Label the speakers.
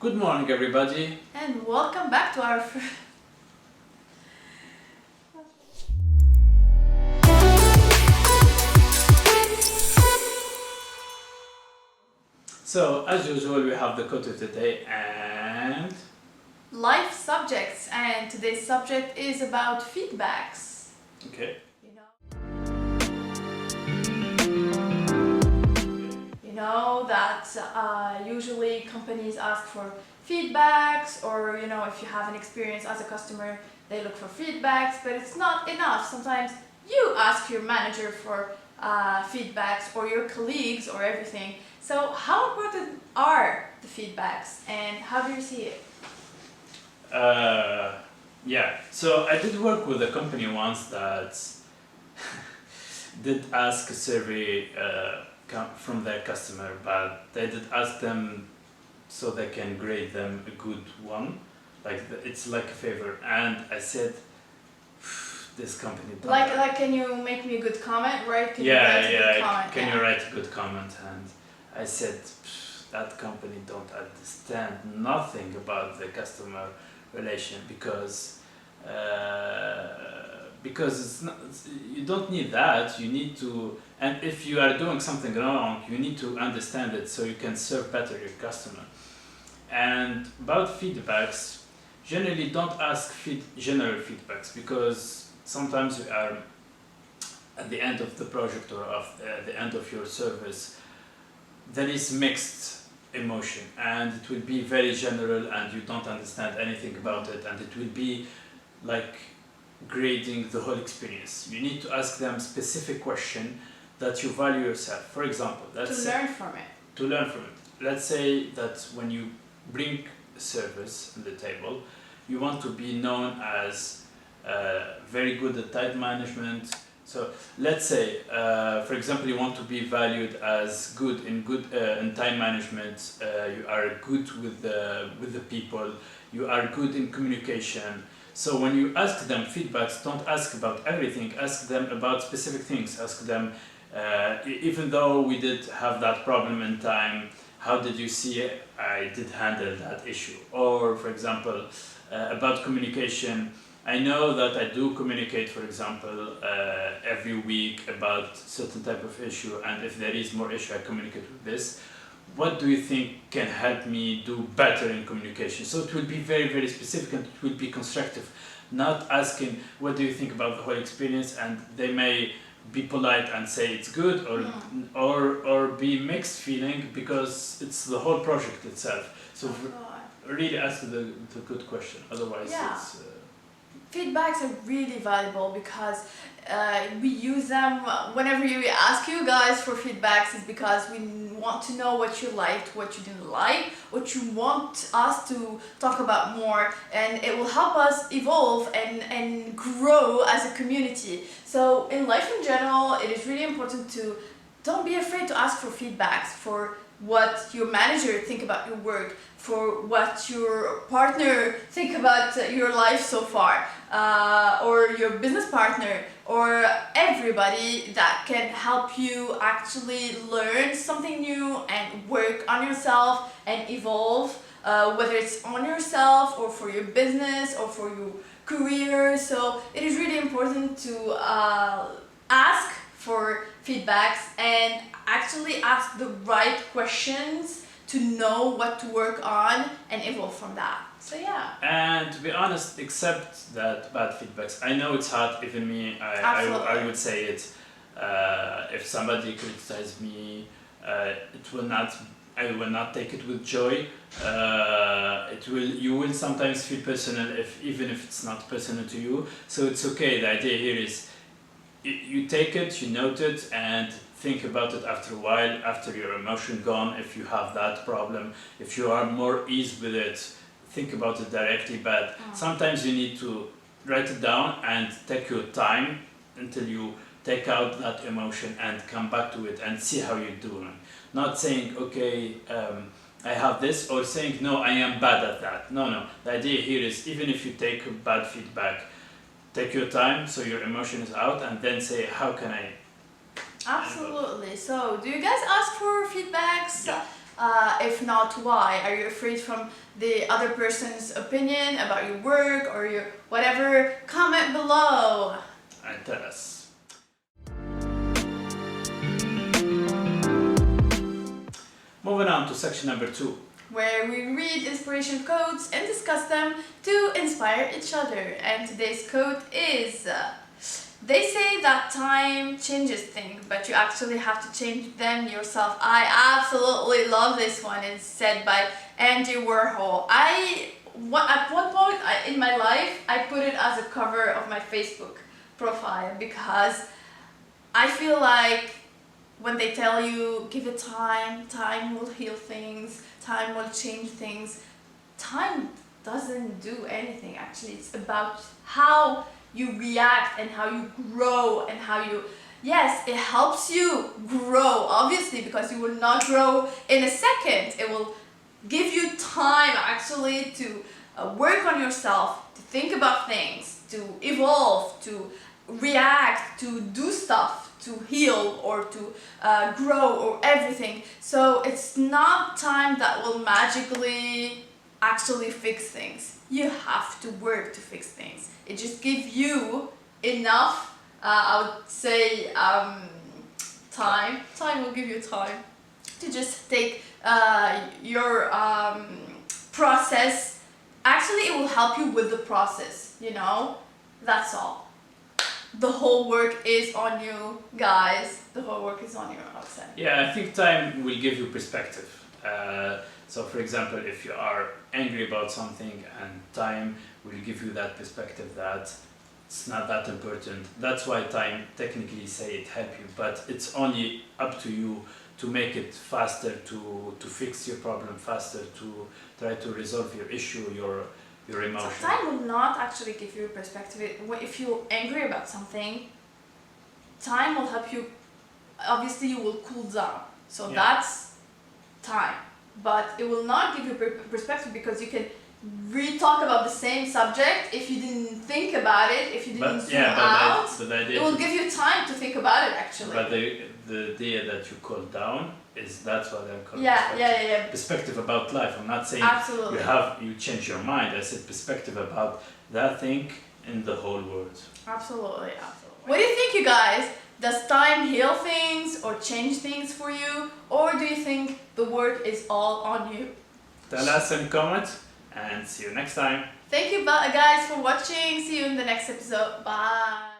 Speaker 1: Good morning, everybody.
Speaker 2: And welcome back to our
Speaker 1: So, as usual, we have the quote of the day and
Speaker 2: life subjects, and today's subject is about feedbacks.
Speaker 1: okay.
Speaker 2: You know that usually companies ask for feedbacks, or if you have an experience as a customer, they look for feedbacks, but it's not enough. Sometimes you ask your manager for feedbacks, or your colleagues, or everything. So how important are the feedbacks, and how do you see it?
Speaker 1: Yeah. So I did work with a company once that did ask a survey from their customer, but they did ask them so they can grade them a good one, it's like a favor. And I said, this company.
Speaker 2: Like, can you make me a good comment, right? Can you
Speaker 1: Yeah,
Speaker 2: write a good comment?
Speaker 1: Can you write a good comment? And I said, that company don't understand nothing about the customer relation because it's not, you don't need that. You need to, and if you are doing something wrong, you need to understand it so you can serve better your customer. And about feedbacks, generally don't ask general feedbacks, because sometimes we are at the end of the project or the end of your service, there is mixed emotion, and it will be very general and you don't understand anything about it, and it will be like grading the whole experience. You need to ask them specific question that you value yourself. For example,
Speaker 2: To learn from it.
Speaker 1: to learn from it. Let's say that when you bring a service on the table, you want to be known as very good at time management. So let's say, for example, you want to be valued as good in time management. You are good with the people. You are good in communication. So when you ask them feedbacks, don't ask about everything. Ask them about specific things. Ask them, even though we did have that problem in time, how did you see it? I did handle that issue. Or, for example, about communication. I know that I do communicate, for example, every week about certain type of issue, and if there is more issue, I communicate with this. What do you think can help me do better in communication? So it will be very, very specific, and it will be constructive. Not asking, what do you think about the whole experience? And they may be polite and say it's good, or be mixed feeling, because it's the whole project itself. So really ask the good question. Otherwise, it's...
Speaker 2: Feedbacks are really valuable because we use them whenever we ask you guys for feedbacks. Is because we want to know what you liked, what you didn't like, what you want us to talk about more, and it will help us evolve and grow as a community. So in life in general, it is really important to don't be afraid to ask for feedbacks, for what your manager think about your work, for what your partner think about your life so far, or your business partner, or everybody that can help you actually learn something new and work on yourself and evolve, whether it's on yourself or for your business or for your career. So it is really important to ask for feedbacks and actually ask the right questions to know what to work on and evolve from that. So yeah.
Speaker 1: And to be honest, accept that bad feedbacks. I know it's hard, even me, I would say it. If somebody criticizes me, I will not take it with joy. You will sometimes feel personal, even if it's not personal to you. So it's okay. The idea here is you take it, you note it, and think about it after a while, after your emotion gone. If you have that problem, if you are more ease with it, think about it directly. But sometimes you need to write it down and take your time until you take out that emotion and come back to it and see how you're doing. Not saying, okay, I have this, or saying, no, I am bad at that. No. The idea here is, even if you take bad feedback, take your time so your emotion is out, and then say, how can I...
Speaker 2: Absolutely. So, do you guys ask for feedbacks?
Speaker 1: Yeah.
Speaker 2: If not, why? Are you afraid from the other person's opinion about your work or your whatever? Comment below
Speaker 1: and tell us. Moving on to section number 2,
Speaker 2: where we read inspiration quotes and discuss them to inspire each other. And today's quote is, they say that time changes things, but you actually have to change them yourself. I absolutely love this one. It's said by Andy Warhol. At one point in my life, I put it as a cover of my Facebook profile because I feel like when they tell you, give it time, time will heal things, time will change things. Time doesn't do anything, actually. It's about how you react and how you grow and how you... Yes, it helps you grow, obviously, because you will not grow in a second. It will give you time, actually, to work on yourself, to think about things, to evolve, to react, to do stuff, to heal or to grow or everything. So it's not time that will magically actually fix things. You have to work to fix things. It just gives you enough, I would say, time. Time will give you time to just take your process. Actually, it will help you with the process, you know? That's all. The whole work is on you, guys. The whole work is on you, outside.
Speaker 1: Yeah, I think time will give you perspective. So for example, if you are angry about something and time will give you that perspective that it's not that important. That's why time technically say it help you, but it's only up to you to make it faster, to fix your problem faster, to try to resolve your issue, your emotion.
Speaker 2: So time will not actually give you perspective. If you're angry about something, time will help you. Obviously, you will cool down. So that's time. But it will not give you perspective because you can re-talk about the same subject if you didn't think about it, if you didn't zoom out. It will give you time to think about it, actually.
Speaker 1: But the idea that you cool down is that's what I'm calling perspective about life. I'm not saying
Speaker 2: absolutely
Speaker 1: you change your mind. I said perspective about that thing in the whole world.
Speaker 2: Absolutely, absolutely. What do you think, you guys? Does time heal things or change things for you? Or do you think the work is all on you?
Speaker 1: Tell us in comments and see you next time.
Speaker 2: Thank you guys for watching. See you in the next episode. Bye.